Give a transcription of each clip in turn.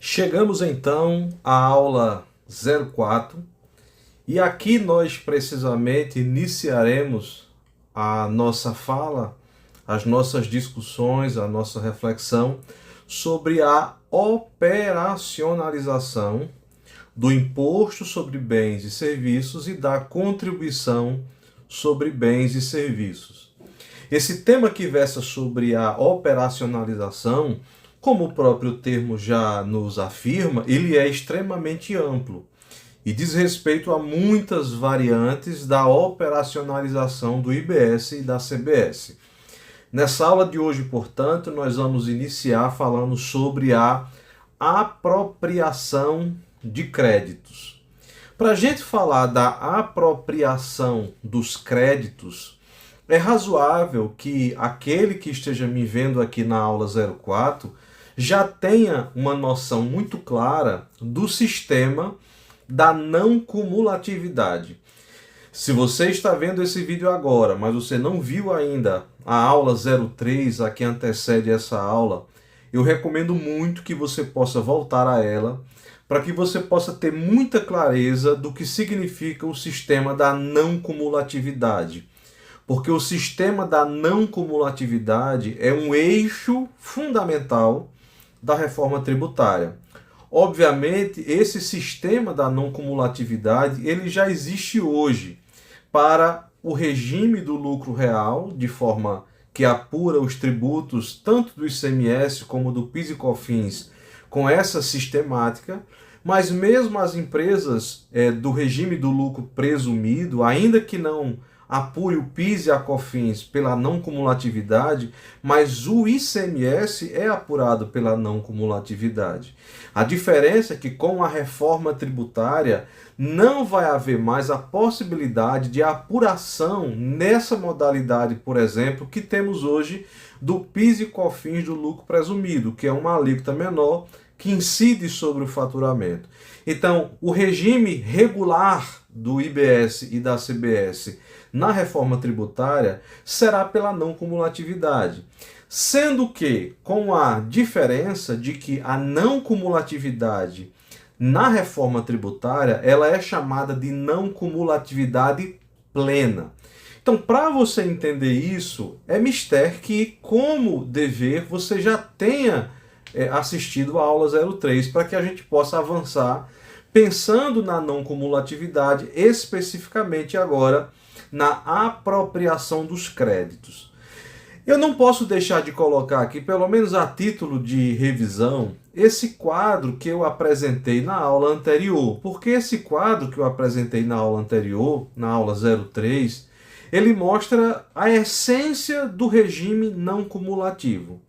Chegamos então à aula 04 e aqui nós precisamente iniciaremos a nossa fala, as nossas discussões, a nossa reflexão sobre a operacionalização do imposto sobre bens e serviços e da contribuição sobre bens e serviços. Esse tema que versa sobre a operacionalização, como o próprio termo já nos afirma, ele é extremamente amplo e diz respeito a muitas variantes da operacionalização do IBS e da CBS. Nessa aula de hoje, portanto, nós vamos iniciar falando sobre a apropriação de créditos. Para a gente falar da apropriação dos créditos, é razoável que aquele que esteja me vendo aqui na aula 04 já tenha uma noção muito clara do sistema da não cumulatividade. Se você está vendo esse vídeo agora, mas você não viu ainda a aula 03, a que antecede essa aula, eu recomendo muito que você possa voltar a ela, para que você possa ter muita clareza do que significa o sistema da não cumulatividade. Porque o sistema da não cumulatividade é um eixo fundamental da reforma tributária. Obviamente, esse sistema da não cumulatividade, ele já existe hoje para o regime do lucro real, de forma que apura os tributos tanto do ICMS como do PIS e COFINS com essa sistemática, mas mesmo as empresas do regime do lucro presumido, ainda que não apure o PIS e a COFINS pela não cumulatividade, mas o ICMS é apurado pela não cumulatividade. A diferença é que com a reforma tributária não vai haver mais a possibilidade de apuração nessa modalidade, por exemplo, que temos hoje do PIS e COFINS do lucro presumido, que é uma alíquota menor que incide sobre o faturamento. Então, o regime regular do IBS e da CBS na reforma tributária será pela não cumulatividade. Sendo que, com a diferença de que a não cumulatividade na reforma tributária, ela é chamada de não cumulatividade plena. Então, para você entender isso, é mister que, como dever, você já tenha assistido a aula 03, para que a gente possa avançar pensando na não cumulatividade, especificamente agora na apropriação dos créditos. Eu não posso deixar de colocar aqui, pelo menos a título de revisão, esse quadro que eu apresentei na aula anterior, porque esse quadro que eu apresentei na aula anterior, na aula 03, ele mostra a essência do regime não cumulativo.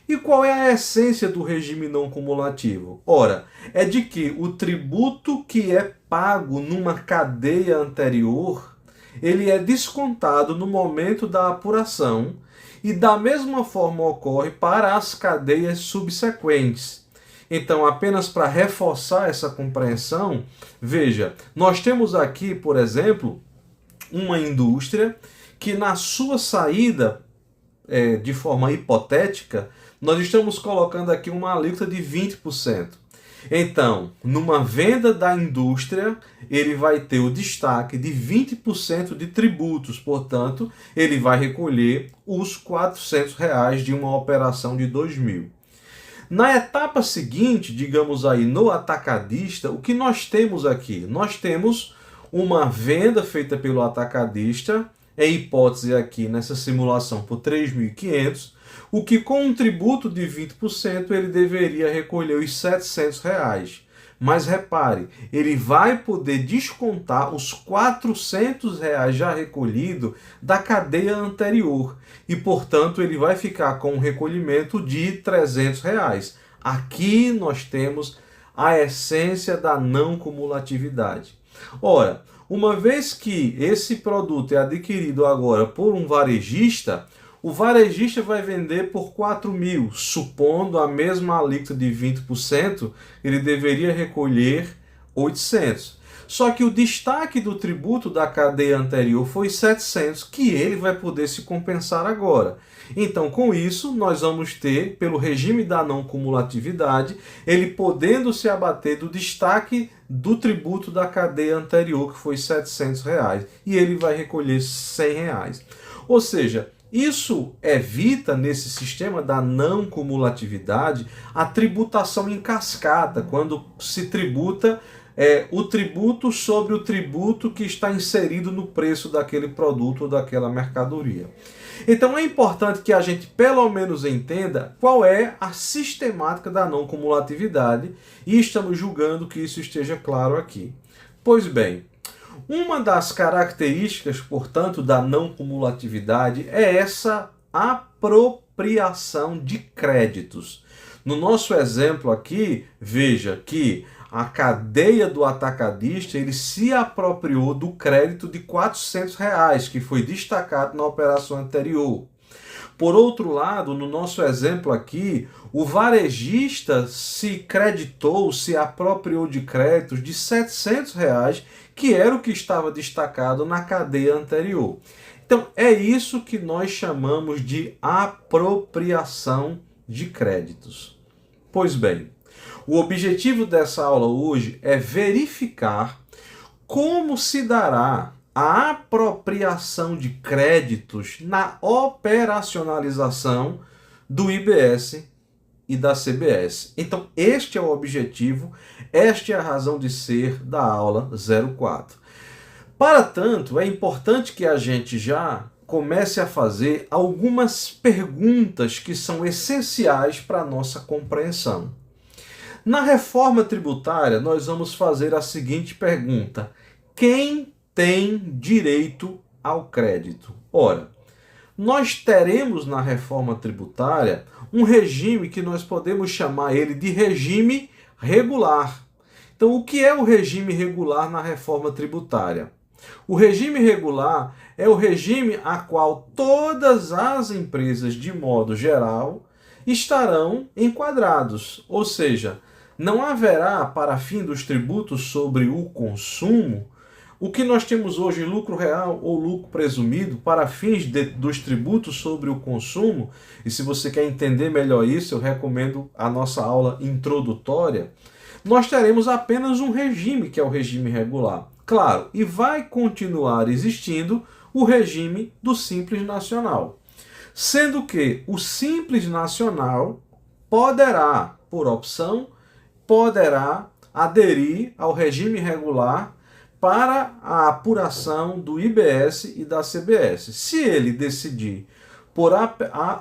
E qual é a essência do regime não cumulativo? Ora, é de que o tributo que é pago numa cadeia anterior, ele é descontado no momento da apuração e da mesma forma ocorre para as cadeias subsequentes. Então, apenas para reforçar essa compreensão, veja, nós temos aqui, por exemplo, uma indústria que na sua saída, de forma hipotética, nós estamos colocando aqui uma alíquota de 20%. Então, numa venda da indústria, ele vai ter o destaque de 20% de tributos. Portanto, ele vai recolher os R$ 400 de uma operação de 2.000. Na etapa seguinte, digamos aí, no atacadista, o que nós temos aqui? Nós temos uma venda feita pelo atacadista, em hipótese aqui nessa simulação por 3.500, o que com um tributo de 20% ele deveria recolher os R$ 700. Mas repare, ele vai poder descontar os R$ 400 já recolhido da cadeia anterior e, portanto, ele vai ficar com um recolhimento de R$ 300. Aqui nós temos a essência da não cumulatividade. Ora, uma vez que esse produto é adquirido agora por um varejista, o varejista vai vender por 4.000, supondo a mesma alíquota de 20%, ele deveria recolher 800. Só que o destaque do tributo da cadeia anterior foi 700, que ele vai poder se compensar agora. Então, com isso, nós vamos ter, pelo regime da não cumulatividade, ele podendo se abater do destaque do tributo da cadeia anterior, que foi R$ 700, e ele vai recolher R$ 100. Ou seja, isso evita, nesse sistema da não cumulatividade, a tributação em cascata, quando se tributa o tributo sobre o tributo que está inserido no preço daquele produto ou daquela mercadoria. Então é importante que a gente pelo menos entenda qual é a sistemática da não cumulatividade e estamos julgando que isso esteja claro aqui. Pois bem, uma das características, portanto, da não cumulatividade é essa apropriação de créditos. No nosso exemplo aqui, veja que a cadeia do atacadista ele se apropriou do crédito de R$ 400, que foi destacado na operação anterior. Por outro lado, no nosso exemplo aqui, o varejista se creditou, se apropriou de créditos de R$ 700, que era o que estava destacado na cadeia anterior. Então, é isso que nós chamamos de apropriação de créditos. Pois bem, o objetivo dessa aula hoje é verificar como se dará a apropriação de créditos na operacionalização do IBS e da CBS. Então, este é o objetivo, esta é a razão de ser da aula 04. Para tanto, é importante que a gente já comece a fazer algumas perguntas que são essenciais para a nossa compreensão. Na reforma tributária, nós vamos fazer a seguinte pergunta: quem tem direito ao crédito? Ora, nós teremos na reforma tributária um regime que nós podemos chamar ele de regime regular. Então, o que é o regime regular na reforma tributária? O regime regular é o regime a qual todas as empresas, de modo geral, estarão enquadrados, ou seja, não haverá, para fim dos tributos sobre o consumo, o que nós temos hoje, lucro real ou lucro presumido, para fins dos tributos sobre o consumo, e se você quer entender melhor isso, eu recomendo a nossa aula introdutória, nós teremos apenas um regime, que é o regime regular. Claro, e vai continuar existindo o regime do Simples Nacional. Sendo que o Simples Nacional poderá, por opção, aderir ao regime regular para a apuração do IBS e da CBS. Se ele decidir por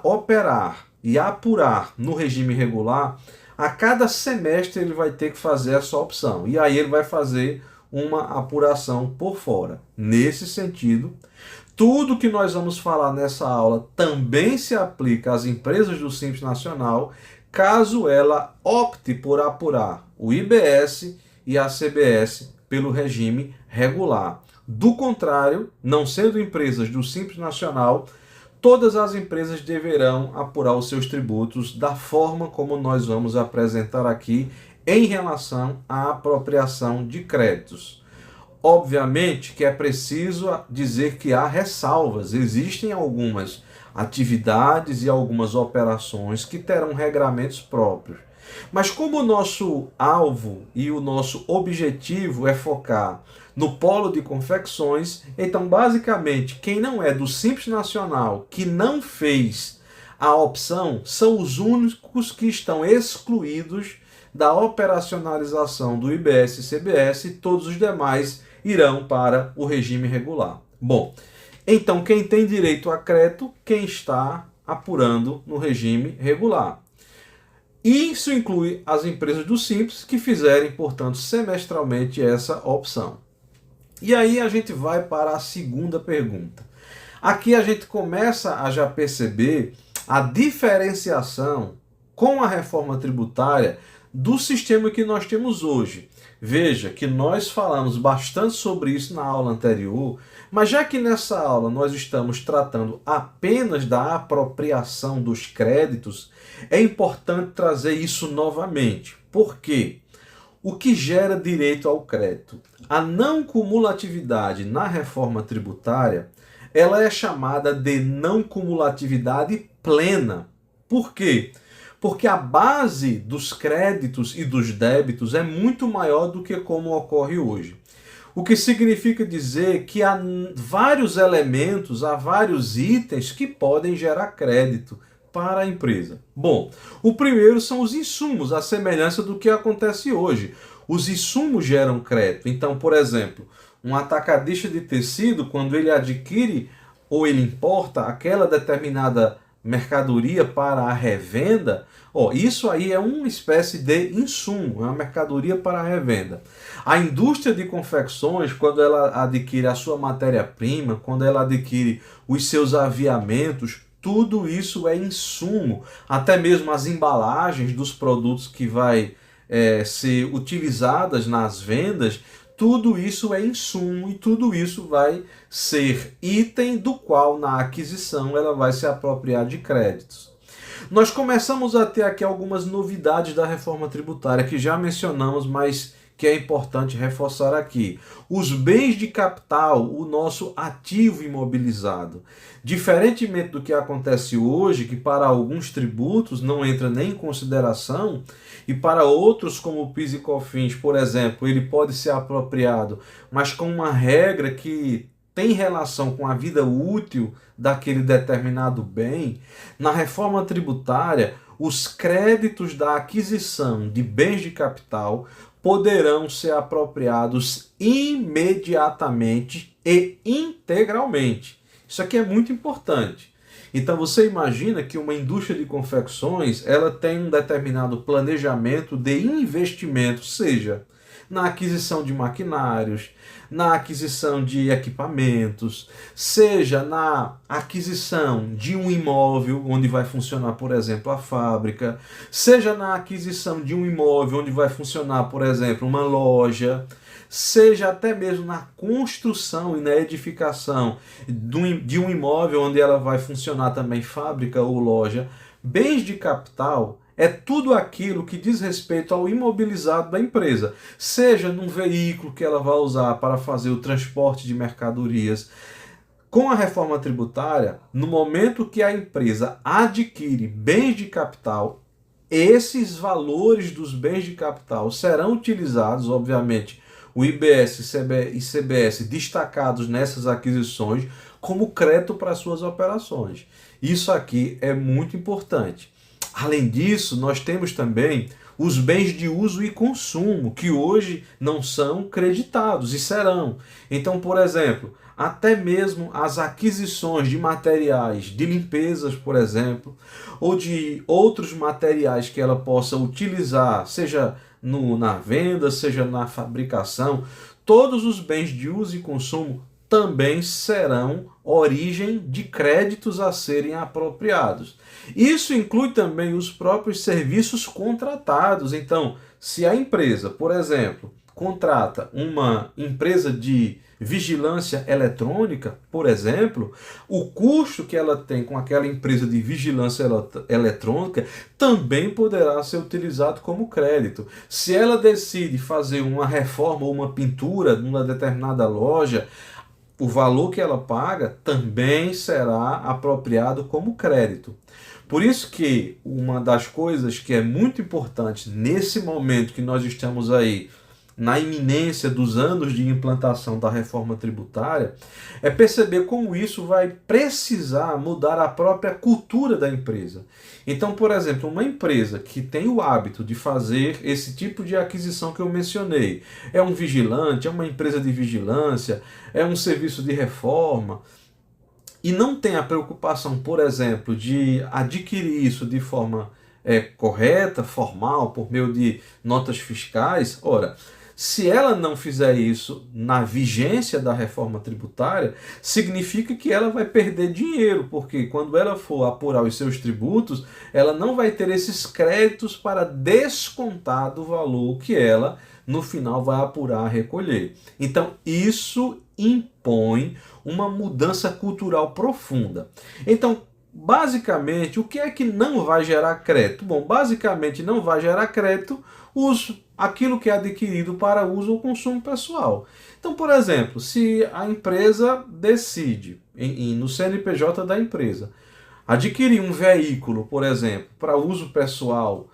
operar e apurar no regime regular, a cada semestre ele vai ter que fazer essa opção. E aí ele vai fazer uma apuração por fora. Nesse sentido, tudo que nós vamos falar nessa aula também se aplica às empresas do Simples Nacional, caso ela opte por apurar o IBS e a CBS pelo regime regular. Do contrário, não sendo empresas do Simples Nacional, todas as empresas deverão apurar os seus tributos da forma como nós vamos apresentar aqui em relação à apropriação de créditos. Obviamente que é preciso dizer que há ressalvas, existem algumas atividades e algumas operações que terão regramentos próprios. Mas como o nosso alvo e o nosso objetivo é focar no polo de confecções, então basicamente quem não é do Simples Nacional, que não fez a opção, são os únicos que estão excluídos da operacionalização do IBS e CBS, e todos os demais irão para o regime regular. Bom, então quem tem direito a crédito, quem está apurando no regime regular. Isso inclui as empresas do Simples que fizerem, portanto, semestralmente essa opção. E aí a gente vai para a segunda pergunta. Aqui a gente começa a já perceber a diferenciação com a reforma tributária do sistema que nós temos hoje. Veja que nós falamos bastante sobre isso na aula anterior, mas já que nessa aula nós estamos tratando apenas da apropriação dos créditos, é importante trazer isso novamente. Por quê? O que gera direito ao crédito? A não cumulatividade na reforma tributária, ela é chamada de não cumulatividade plena. Por quê? Porque a base dos créditos e dos débitos é muito maior do que como ocorre hoje. O que significa dizer que há vários elementos, há vários itens que podem gerar crédito para a empresa. Bom, o primeiro são os insumos, a semelhança do que acontece hoje. Os insumos geram crédito. Então, por exemplo, um atacadista de tecido, quando ele adquire ou ele importa aquela determinada mercadoria para a revenda, isso aí é uma espécie de insumo, é uma mercadoria para a revenda. A indústria de confecções, quando ela adquire a sua matéria-prima, quando ela adquire os seus aviamentos, tudo isso é insumo. Até mesmo as embalagens dos produtos que vai ser utilizadas nas vendas, tudo isso é insumo e tudo isso vai ser item do qual na aquisição ela vai se apropriar de créditos. Nós começamos a ter aqui algumas novidades da reforma tributária que já mencionamos, mas que é importante reforçar aqui. Os bens de capital, o nosso ativo imobilizado. Diferentemente do que acontece hoje, que para alguns tributos não entra nem em consideração, e para outros, como o PIS e COFINS, por exemplo, ele pode ser apropriado, mas com uma regra que tem relação com a vida útil daquele determinado bem. Na reforma tributária, os créditos da aquisição de bens de capital poderão ser apropriados imediatamente e integralmente. Isso aqui é muito importante. Então você imagina que uma indústria de confecções, ela tem um determinado planejamento de investimento, seja na aquisição de maquinários, na aquisição de equipamentos, seja na aquisição de um imóvel onde vai funcionar, por exemplo, a fábrica, seja na aquisição de um imóvel onde vai funcionar, por exemplo, uma loja, seja até mesmo na construção e na edificação de um imóvel onde ela vai funcionar também fábrica ou loja. Bens de capital é tudo aquilo que diz respeito ao imobilizado da empresa, seja num veículo que ela vai usar para fazer o transporte de mercadorias. Com a reforma tributária, no momento que a empresa adquire bens de capital, esses valores dos bens de capital serão utilizados, obviamente, o IBS e CBS destacados nessas aquisições como crédito para suas operações. Isso aqui é muito importante. Além disso, nós temos também os bens de uso e consumo, que hoje não são creditados e serão. Então, por exemplo, até mesmo as aquisições de materiais de limpezas, por exemplo, ou de outros materiais que ela possa utilizar, seja na venda, seja na fabricação, todos os bens de uso e consumo também serão origem de créditos a serem apropriados. Isso inclui também os próprios serviços contratados. Então, se a empresa, por exemplo, contrata uma empresa de vigilância eletrônica, por exemplo, o custo que ela tem com aquela empresa de vigilância eletrônica também poderá ser utilizado como crédito. Se ela decide fazer uma reforma ou uma pintura numa determinada loja, o valor que ela paga também será apropriado como crédito. Por isso que uma das coisas que é muito importante nesse momento que nós estamos aí na iminência dos anos de implantação da reforma tributária, é perceber como isso vai precisar mudar a própria cultura da empresa. Então, por exemplo, uma empresa que tem o hábito de fazer esse tipo de aquisição que eu mencionei, é um vigilante, é uma empresa de vigilância, é um serviço de reforma, e não tem a preocupação, por exemplo, de adquirir isso de forma correta, formal, por meio de notas fiscais, ora, se ela não fizer isso na vigência da reforma tributária, significa que ela vai perder dinheiro, porque quando ela for apurar os seus tributos, ela não vai ter esses créditos para descontar do valor que ela, no final, vai apurar, recolher. Então, isso impõe uma mudança cultural profunda. Então, basicamente, o que é que não vai gerar crédito? Bom, basicamente não vai gerar crédito aquilo que é adquirido para uso ou consumo pessoal. Então, por exemplo, se a empresa decide, no CNPJ da empresa, adquirir um veículo, por exemplo, para uso pessoal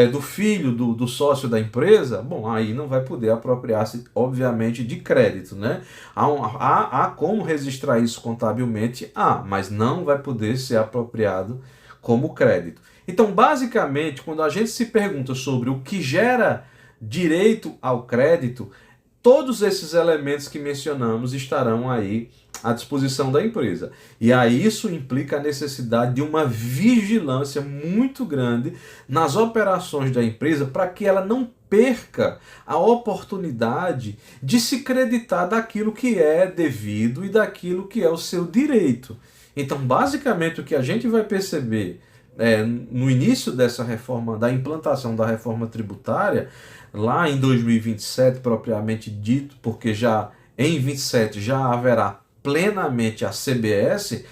do filho do sócio da empresa, bom, aí não vai poder apropriar-se, obviamente, de crédito, né? Há como registrar isso contabilmente, mas não vai poder ser apropriado como crédito. Então, basicamente, quando a gente se pergunta sobre o que gera direito ao crédito, todos esses elementos que mencionamos estarão aí à disposição da empresa. E aí isso implica a necessidade de uma vigilância muito grande nas operações da empresa para que ela não perca a oportunidade de se creditar daquilo que é devido e daquilo que é o seu direito. Então, basicamente, o que a gente vai perceber no início dessa reforma, da implantação da reforma tributária, lá em 2027, propriamente dito, porque já em 27 já haverá plenamente a CBS,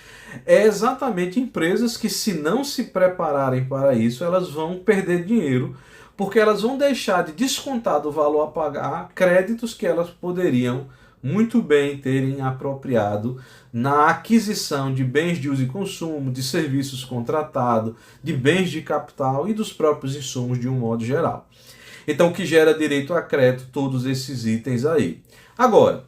é exatamente empresas que, se não se prepararem para isso, elas vão perder dinheiro, porque elas vão deixar de descontar do valor a pagar créditos que elas poderiam muito bem terem apropriado na aquisição de bens de uso e consumo, de serviços contratados, de bens de capital e dos próprios insumos de um modo geral. Então, o que gera direito a crédito, todos esses itens aí. Agora,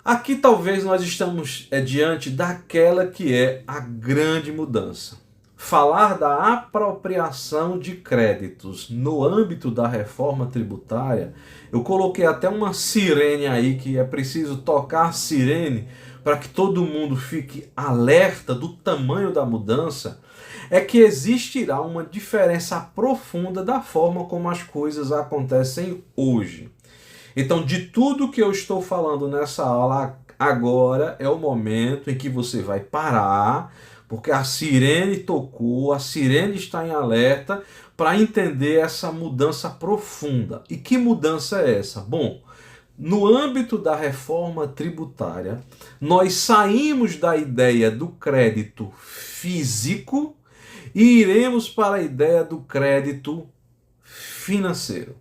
aqui talvez nós estamos diante daquela que é a grande mudança. Falar da apropriação de créditos no âmbito da reforma tributária, eu coloquei até uma sirene aí, que é preciso tocar sirene para que todo mundo fique alerta do tamanho da mudança, é que existirá uma diferença profunda da forma como as coisas acontecem hoje. Então, de tudo que eu estou falando nessa aula, agora é o momento em que você vai parar, porque a sirene tocou, a sirene está em alerta para entender essa mudança profunda. E que mudança é essa? Bom, no âmbito da reforma tributária, nós saímos da ideia do crédito físico e iremos para a ideia do crédito financeiro.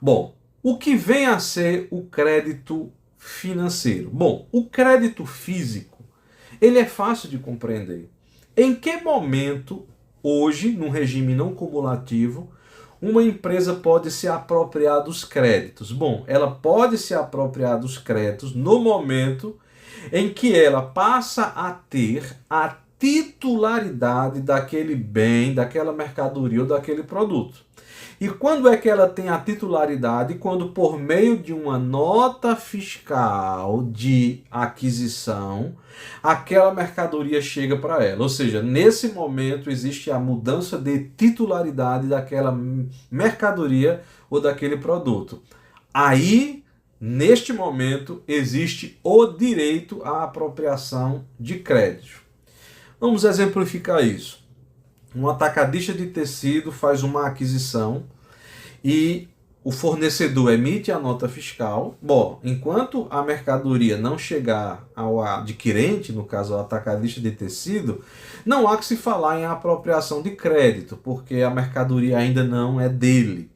Bom, o que vem a ser o crédito financeiro? Bom, o crédito físico, ele é fácil de compreender. Em que momento, hoje, num regime não cumulativo, uma empresa pode se apropriar dos créditos? Bom, ela pode se apropriar dos créditos no momento em que ela passa a ter a titularidade daquele bem, daquela mercadoria ou daquele produto. E quando é que ela tem a titularidade? Quando, por meio de uma nota fiscal de aquisição, aquela mercadoria chega para ela. Ou seja, nesse momento existe a mudança de titularidade daquela mercadoria ou daquele produto. Aí, neste momento, existe o direito à apropriação de crédito. Vamos exemplificar isso. Um atacadista de tecido faz uma aquisição e o fornecedor emite a nota fiscal. Bom, enquanto a mercadoria não chegar ao adquirente, no caso ao atacadista de tecido, não há que se falar em apropriação de crédito, porque a mercadoria ainda não é dele.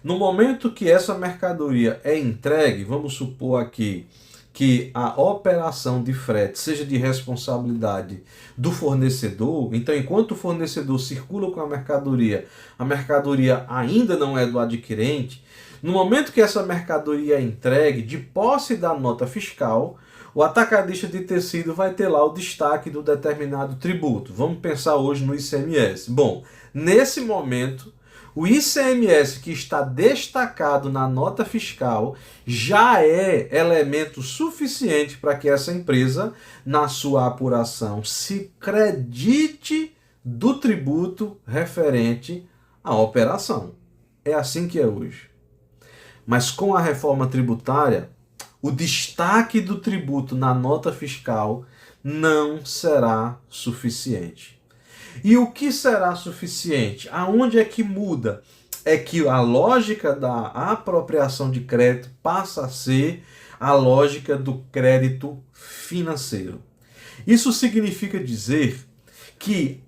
No momento que essa mercadoria é entregue, vamos supor aqui que a operação de frete seja de responsabilidade do fornecedor, então enquanto o fornecedor circula com a mercadoria ainda não é do adquirente, no momento que essa mercadoria é entregue, de posse da nota fiscal, o atacadista de tecido vai ter lá o destaque do determinado tributo. Vamos pensar hoje no ICMS. Bom, nesse momento, o ICMS que está destacado na nota fiscal já é elemento suficiente para que essa empresa, na sua apuração, se credite do tributo referente à operação. É assim que é hoje. Mas com a reforma tributária, o destaque do tributo na nota fiscal não será suficiente. E o que será suficiente? Aonde é que muda? É que a lógica da apropriação de crédito passa a ser a lógica do crédito financeiro. Isso significa dizer que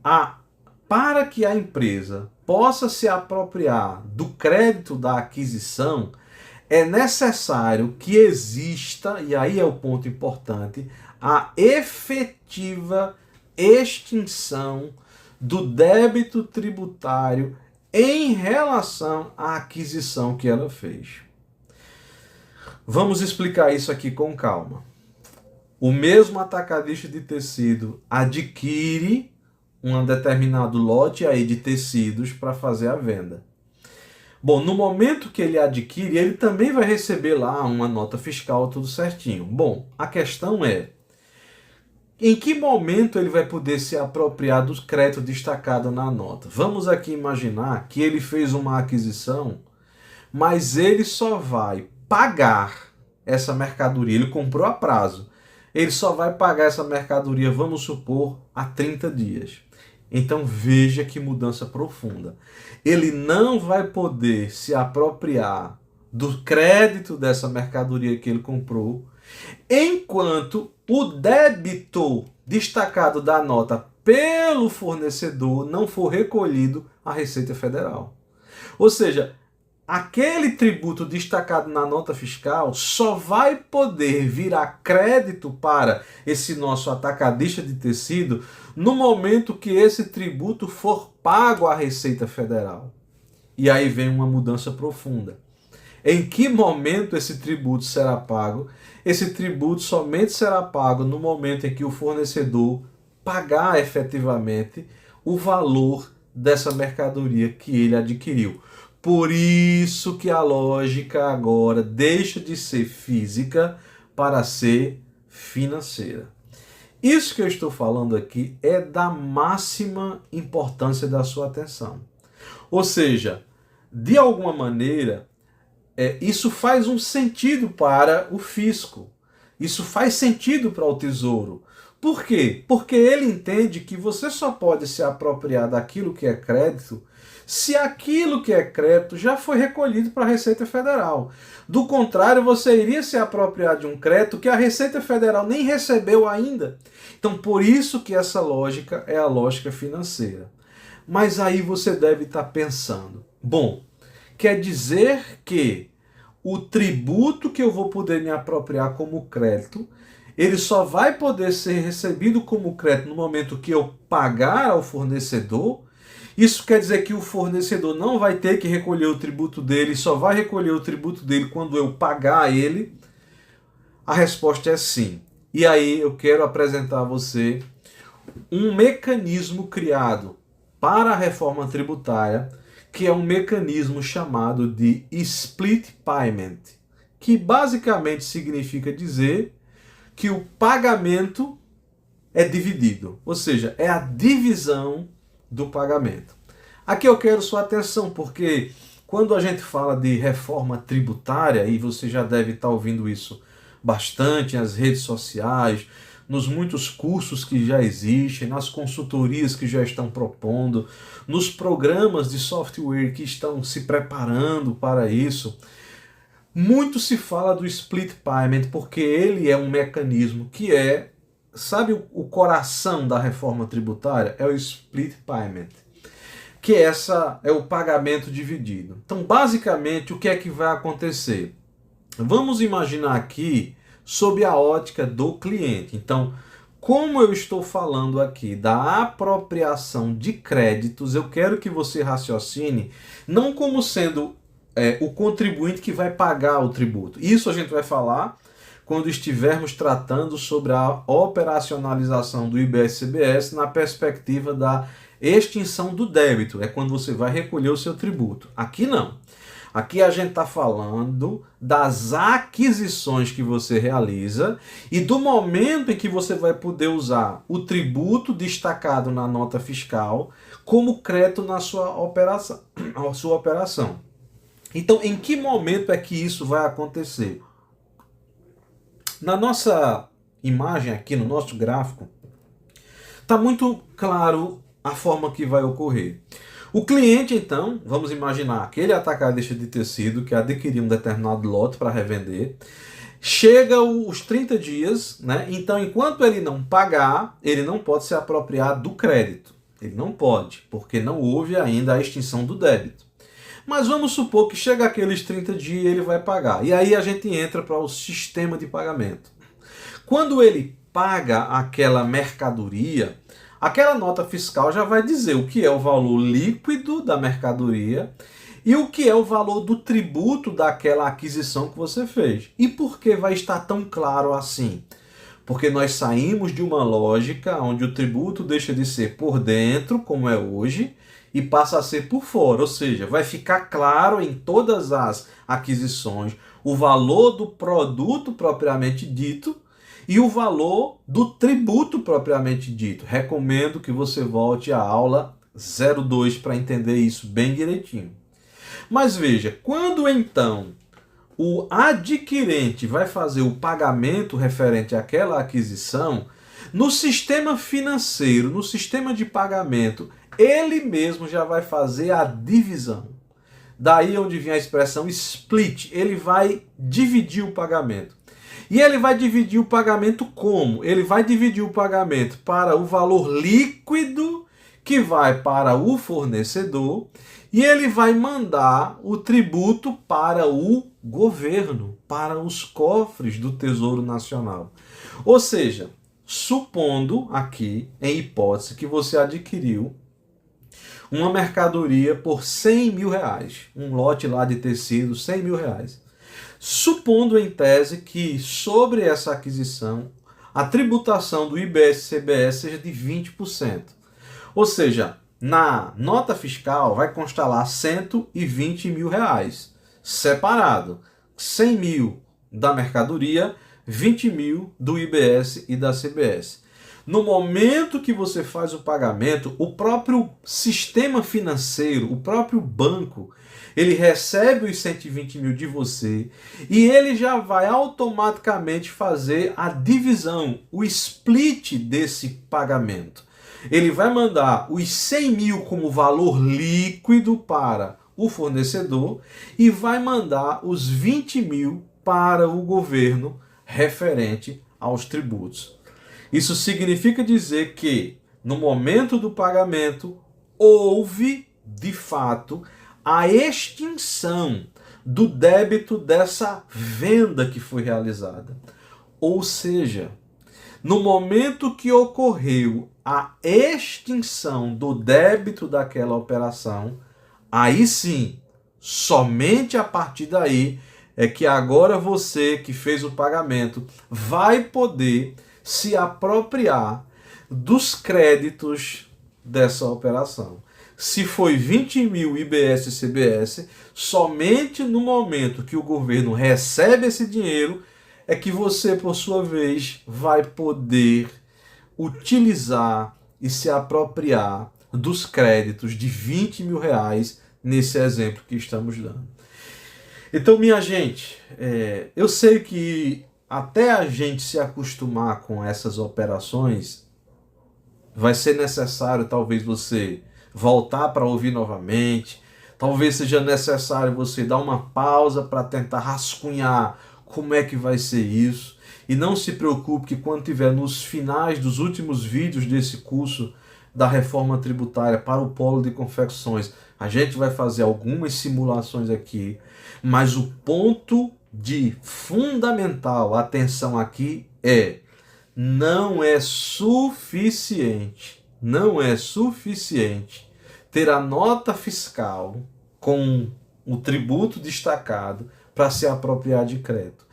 para que a empresa possa se apropriar do crédito da aquisição, é necessário que exista, e aí é o ponto importante, a efetiva extinção do débito tributário em relação à aquisição que ela fez. Vamos explicar isso aqui com calma. O mesmo atacadista de tecido adquire um determinado lote aí de tecidos para fazer a venda. Bom, no momento que ele adquire, ele também vai receber lá uma nota fiscal, tudo certinho. Bom, a questão é, em que momento ele vai poder se apropriar do crédito destacado na nota? Vamos aqui imaginar que ele fez uma aquisição, mas ele só vai pagar essa mercadoria, ele comprou a prazo, ele só vai pagar essa mercadoria, vamos supor, a 30 dias. Então veja que mudança profunda. Ele não vai poder se apropriar do crédito dessa mercadoria que ele comprou, enquanto o débito destacado da nota pelo fornecedor não for recolhido à Receita Federal. Ou seja, aquele tributo destacado na nota fiscal só vai poder virar crédito para esse nosso atacadista de tecido no momento que esse tributo for pago à Receita Federal. E aí vem uma mudança profunda. Em que momento esse tributo será pago? Esse tributo somente será pago no momento em que o fornecedor pagar efetivamente o valor dessa mercadoria que ele adquiriu. Por isso que a lógica agora deixa de ser física para ser financeira. Isso que eu estou falando aqui é da máxima importância da sua atenção. Ou seja, de alguma maneira, isso faz um sentido para o fisco. Isso faz sentido para o Tesouro. Por quê? Porque ele entende que você só pode se apropriar daquilo que é crédito se aquilo que é crédito já foi recolhido para a Receita Federal. Do contrário, você iria se apropriar de um crédito que a Receita Federal nem recebeu ainda. Então, por isso que essa lógica é a lógica financeira. Mas aí você deve estar pensando, bom, quer dizer que o tributo que eu vou poder me apropriar como crédito, ele só vai poder ser recebido como crédito no momento que eu pagar ao fornecedor. Isso quer dizer que o fornecedor não vai ter que recolher o tributo dele, só vai recolher o tributo dele quando eu pagar a ele? A resposta é sim. E aí eu quero apresentar a você um mecanismo criado para a reforma tributária, que é um mecanismo chamado de split payment, que basicamente significa dizer que o pagamento é dividido, ou seja, é a divisão do pagamento. Aqui eu quero sua atenção, porque quando a gente fala de reforma tributária, e você já deve estar ouvindo isso bastante nas redes sociais, nos muitos cursos que já existem, nas consultorias que já estão propondo, nos programas de software que estão se preparando para isso, muito se fala do split payment, porque ele é um mecanismo que sabe o coração da reforma tributária? É o split payment, que é o pagamento dividido. Então, basicamente, o que é que vai acontecer? Vamos imaginar aqui sob a ótica do cliente. Então, como eu estou falando aqui da apropriação de créditos, eu quero que você raciocine não como sendo o contribuinte que vai pagar o tributo. Isso a gente vai falar quando estivermos tratando sobre a operacionalização do IBS-CBS na perspectiva da extinção do débito. É quando você vai recolher o seu tributo. Aqui não. Aqui a gente está falando das aquisições que você realiza e do momento em que você vai poder usar o tributo destacado na nota fiscal como crédito na sua operação. Então, em que momento é que isso vai acontecer? Na nossa imagem aqui, no nosso gráfico, está muito claro a forma que vai ocorrer. O cliente, então, vamos imaginar aquele atacadista de tecido que adquiriu um determinado lote para revender, Chega os 30 dias, né? Então, enquanto ele não pagar, ele não pode se apropriar do crédito. Ele não pode, porque não houve ainda a extinção do débito. Mas vamos supor que chega aqueles 30 dias e ele vai pagar. E aí a gente entra para o sistema de pagamento. Quando ele paga aquela mercadoria, aquela nota fiscal já vai dizer o que é o valor líquido da mercadoria e o que é o valor do tributo daquela aquisição que você fez. E por que vai estar tão claro assim? Porque nós saímos de uma lógica onde o tributo deixa de ser por dentro, como é hoje, e passa a ser por fora. Ou seja, vai ficar claro em todas as aquisições o valor do produto propriamente dito e o valor do tributo propriamente dito. Recomendo que você volte à aula 02 para entender isso bem direitinho. Mas veja, quando então o adquirente vai fazer o pagamento referente àquela aquisição, no sistema financeiro, no sistema de pagamento, ele mesmo já vai fazer a divisão. Daí onde vem a expressão split, ele vai dividir o pagamento. E ele vai dividir o pagamento como? Ele vai dividir o pagamento para o valor líquido que vai para o fornecedor e ele vai mandar o tributo para o governo, para os cofres do Tesouro Nacional. Ou seja, supondo aqui, em hipótese, que você adquiriu uma mercadoria por 100 mil reais, um lote lá de tecido, 100 mil reais. Supondo em tese que sobre essa aquisição a tributação do IBS-CBS seja de 20%. Ou seja, na nota fiscal vai constar lá 120 mil reais, separado, 100 mil da mercadoria, 20 mil do IBS e da CBS. No momento que você faz o pagamento, o próprio sistema financeiro, o próprio banco, ele recebe os 120 mil de você e ele já vai automaticamente fazer a divisão, o split desse pagamento. Ele vai mandar os 100 mil como valor líquido para o fornecedor e vai mandar os 20 mil para o governo referente aos tributos. Isso significa dizer que, no momento do pagamento, houve, de fato, a extinção do débito dessa venda que foi realizada. Ou seja, no momento que ocorreu a extinção do débito daquela operação, aí sim, somente a partir daí, é que agora você que fez o pagamento vai poder se apropriar dos créditos dessa operação. Se foi 20 mil IBS e CBS, somente no momento que o governo recebe esse dinheiro é que você, por sua vez, vai poder utilizar e se apropriar dos créditos de 20 mil reais nesse exemplo que estamos dando. Então, minha gente, eu sei que até a gente se acostumar com essas operações, vai ser necessário talvez você voltar para ouvir novamente, talvez seja necessário você dar uma pausa para tentar rascunhar como é que vai ser isso. E não se preocupe que quando tiver nos finais dos últimos vídeos desse curso da reforma tributária para o polo de confecções, a gente vai fazer algumas simulações aqui, mas o ponto de fundamental atenção aqui não é suficiente ter a nota fiscal com o tributo destacado para se apropriar de crédito.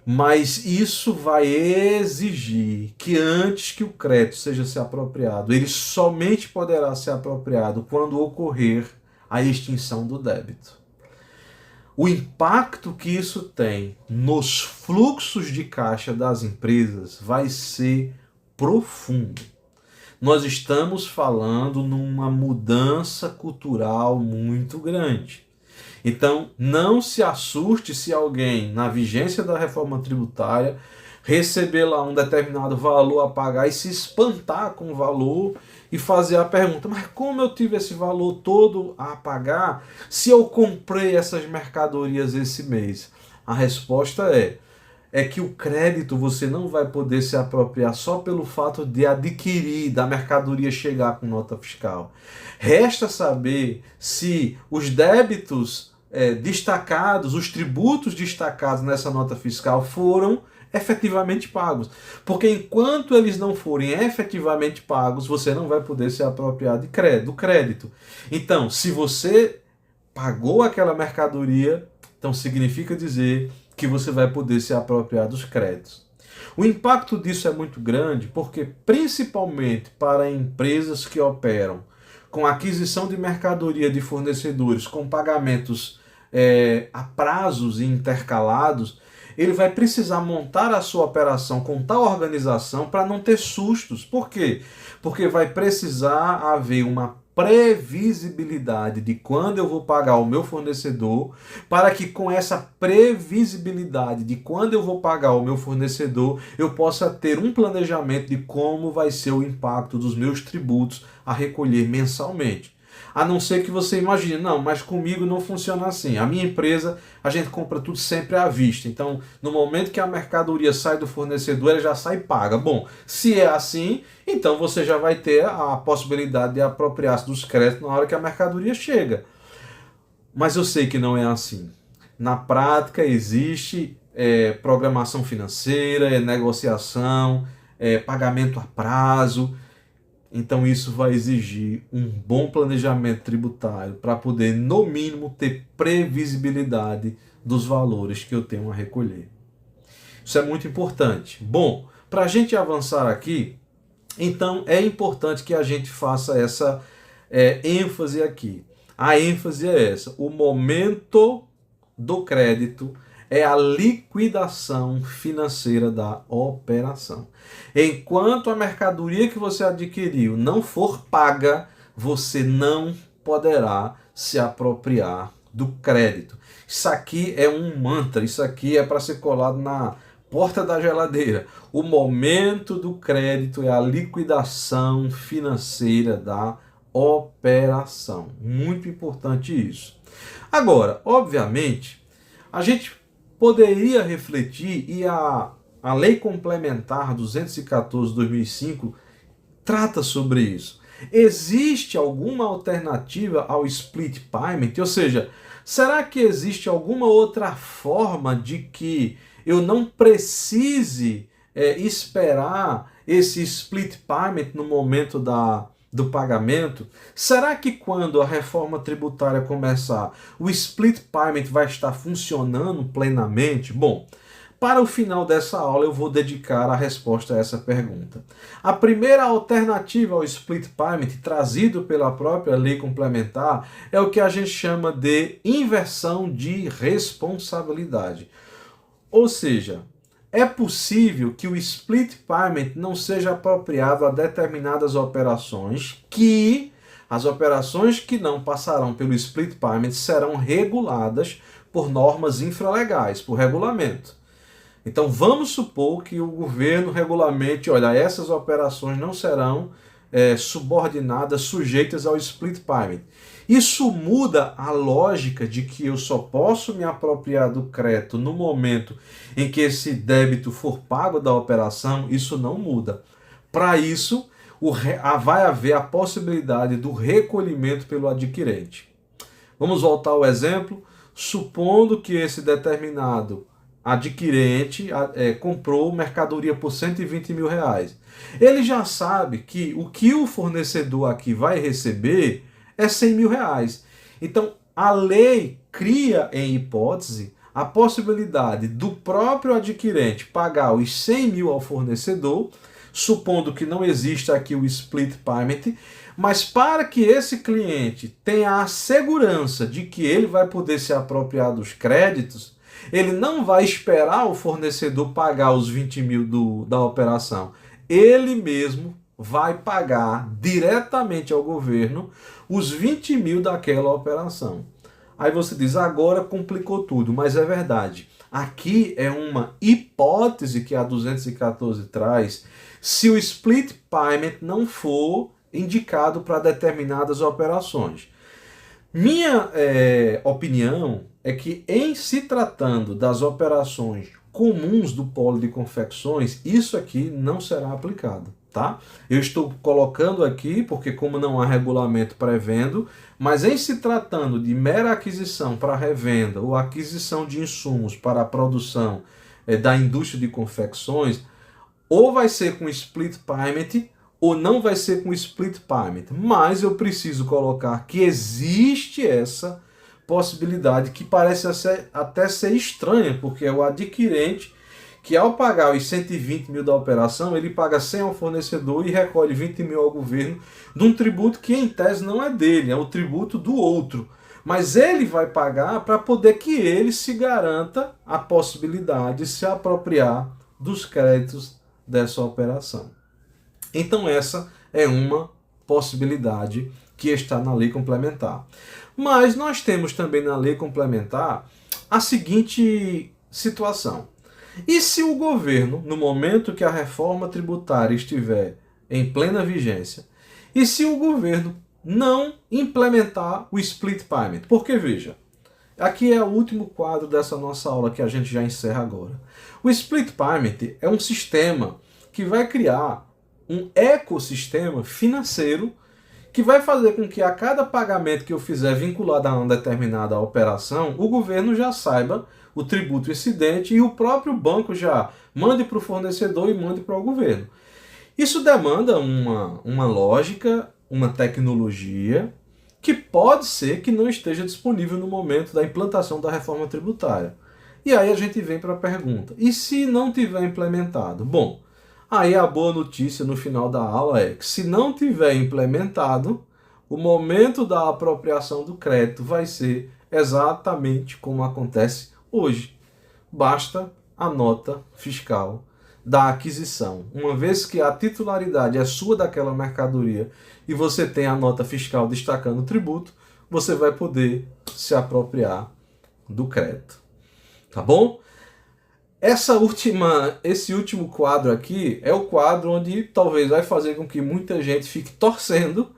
Mas isso vai exigir que antes que o crédito seja se apropriado, ele somente poderá ser apropriado quando ocorrer a extinção do débito. O impacto que isso tem nos fluxos de caixa das empresas vai ser profundo. Nós estamos falando numa mudança cultural muito grande. Então, não se assuste se alguém, na vigência da reforma tributária, receber lá um determinado valor a pagar e se espantar com o valor e fazer a pergunta: mas como eu tive esse valor todo a pagar se eu comprei essas mercadorias esse mês? A resposta é que o crédito você não vai poder se apropriar só pelo fato de adquirir, da mercadoria chegar com nota fiscal. Resta saber se os débitos destacados, os tributos destacados nessa nota fiscal foram efetivamente pagos. Porque enquanto eles não forem efetivamente pagos, você não vai poder se apropriar do crédito. Então, se você pagou aquela mercadoria, então significa dizer que você vai poder se apropriar dos créditos. O impacto disso é muito grande porque, principalmente para empresas que operam com aquisição de mercadoria de fornecedores com pagamentos a prazos e intercalados, ele vai precisar montar a sua operação com tal organização para não ter sustos. Por quê? Porque vai precisar haver uma previsibilidade de quando eu vou pagar o meu fornecedor, para que com essa previsibilidade de quando eu vou pagar o meu fornecedor, eu possa ter um planejamento de como vai ser o impacto dos meus tributos a recolher mensalmente. A não ser que você imagine, não, mas comigo não funciona assim. A minha empresa, a gente compra tudo sempre à vista. Então, no momento que a mercadoria sai do fornecedor, ela já sai paga. Bom, se é assim, então você já vai ter a possibilidade de apropriar-se dos créditos na hora que a mercadoria chega. Mas eu sei que não é assim. Na prática, existe programação financeira, negociação, pagamento a prazo. Então isso vai exigir um bom planejamento tributário para poder, no mínimo, ter previsibilidade dos valores que eu tenho a recolher. Isso é muito importante. Bom, para a gente avançar aqui, então é importante que a gente faça essa ênfase aqui. A ênfase é essa: o momento do crédito é a liquidação financeira da operação. Enquanto a mercadoria que você adquiriu não for paga, você não poderá se apropriar do crédito. Isso aqui é um mantra, isso aqui é para ser colado na porta da geladeira. O momento do crédito é a liquidação financeira da operação. Muito importante isso. Agora, obviamente, a gente poderia refletir, e a Lei Complementar 214/2005 trata sobre isso. Existe alguma alternativa ao split payment? Ou seja, será que existe alguma outra forma de que eu não precise esperar esse split payment no momento do pagamento? Será que quando a reforma tributária começar, o split payment vai estar funcionando plenamente? Bom, para o final dessa aula eu vou dedicar a resposta a essa pergunta. A primeira alternativa ao split payment trazido pela própria lei complementar é o que a gente chama de inversão de responsabilidade. Ou seja, é possível que o split payment não seja apropriado a determinadas operações as operações que não passarão pelo split payment serão reguladas por normas infralegais, por regulamento. Então vamos supor que o governo regulamente, olha, essas operações não serão subordinadas, sujeitas ao split payment. Isso muda a lógica de que eu só posso me apropriar do crédito no momento em que esse débito for pago da operação? Isso não muda. Para isso, vai haver a possibilidade do recolhimento pelo adquirente. Vamos voltar ao exemplo. Supondo que esse determinado adquirente comprou mercadoria por R$120 mil. Ele já sabe que o fornecedor aqui vai receber é R$100 mil. Então, a lei cria, em hipótese, a possibilidade do próprio adquirente pagar os R$100 mil ao fornecedor, supondo que não exista aqui o split payment, mas para que esse cliente tenha a segurança de que ele vai poder se apropriar dos créditos, ele não vai esperar o fornecedor pagar os 20 mil da operação. Ele mesmo vai pagar diretamente ao governo os 20 mil daquela operação. Aí você diz, agora complicou tudo, mas é verdade. Aqui é uma hipótese que a 214 traz, se o split payment não for indicado para determinadas operações. Minha opinião é que, em se tratando das operações comuns do polo de confecções, isso aqui não será aplicado, tá? Eu estou colocando aqui porque, como não há regulamento prevendo, mas em se tratando de mera aquisição para revenda ou aquisição de insumos para a produção da indústria de confecções, ou vai ser com split payment ou não vai ser com split payment. Mas eu preciso colocar que existe essa possibilidade, que parece até ser estranha, porque é o adquirente que, ao pagar os 120 mil da operação, ele paga 100 ao fornecedor e recolhe 20 mil ao governo de um tributo que, em tese, não é dele, é o tributo do outro. Mas ele vai pagar para poder que ele se garanta a possibilidade de se apropriar dos créditos dessa operação. Então essa é uma possibilidade que está na lei complementar. Mas nós temos também na lei complementar a seguinte situação. E se o governo, no momento que a reforma tributária estiver em plena vigência, e se o governo não implementar o split payment? Porque, veja, aqui é o último quadro dessa nossa aula que a gente já encerra agora. O split payment é um sistema que vai criar um ecossistema financeiro que vai fazer com que a cada pagamento que eu fizer vinculado a uma determinada operação, o governo já saiba o tributo incidente e o próprio banco já mande para o fornecedor e mande para o governo. Isso demanda uma lógica, uma tecnologia que pode ser que não esteja disponível no momento da implantação da reforma tributária. E aí a gente vem para a pergunta, e se não tiver implementado? Bom, aí a boa notícia no final da aula é que, se não tiver implementado, o momento da apropriação do crédito vai ser exatamente como acontece hoje. Basta a nota fiscal da aquisição. Uma vez que a titularidade é sua daquela mercadoria e você tem a nota fiscal destacando o tributo, você vai poder se apropriar do crédito. Tá bom? Esse último quadro aqui é o quadro onde talvez vai fazer com que muita gente fique torcendo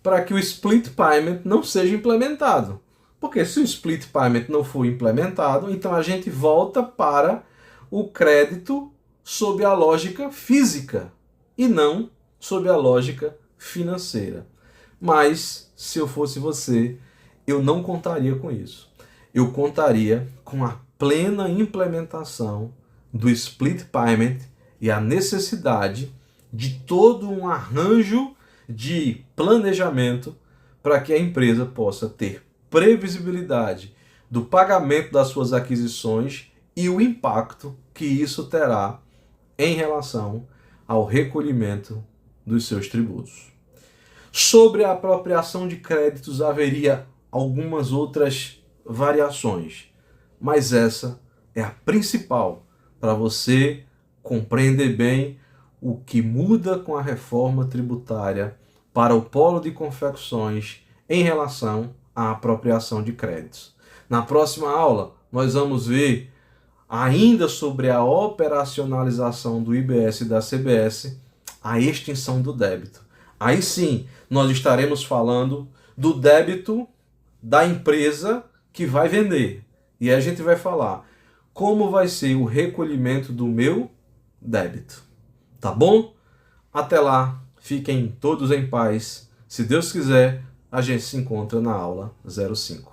para que o split payment não seja implementado. Porque se o split payment não for implementado, então a gente volta para o crédito sob a lógica física e não sob a lógica financeira. Mas, se eu fosse você, eu não contaria com isso. Eu contaria com a plena implementação do split payment e a necessidade de todo um arranjo de planejamento para que a empresa possa ter previsibilidade do pagamento das suas aquisições e o impacto que isso terá em relação ao recolhimento dos seus tributos. Sobre a apropriação de créditos haveria algumas outras variações, mas essa é a principal para você compreender bem o que muda com a reforma tributária para o polo de confecções em relação à apropriação de créditos. Na próxima aula, nós vamos ver ainda sobre a operacionalização do IBS e da CBS, a extinção do débito. Aí sim, nós estaremos falando do débito da empresa que vai vender. E a gente vai falar como vai ser o recolhimento do meu débito. Tá bom? Até lá, fiquem todos em paz. Se Deus quiser, a gente se encontra na aula 05.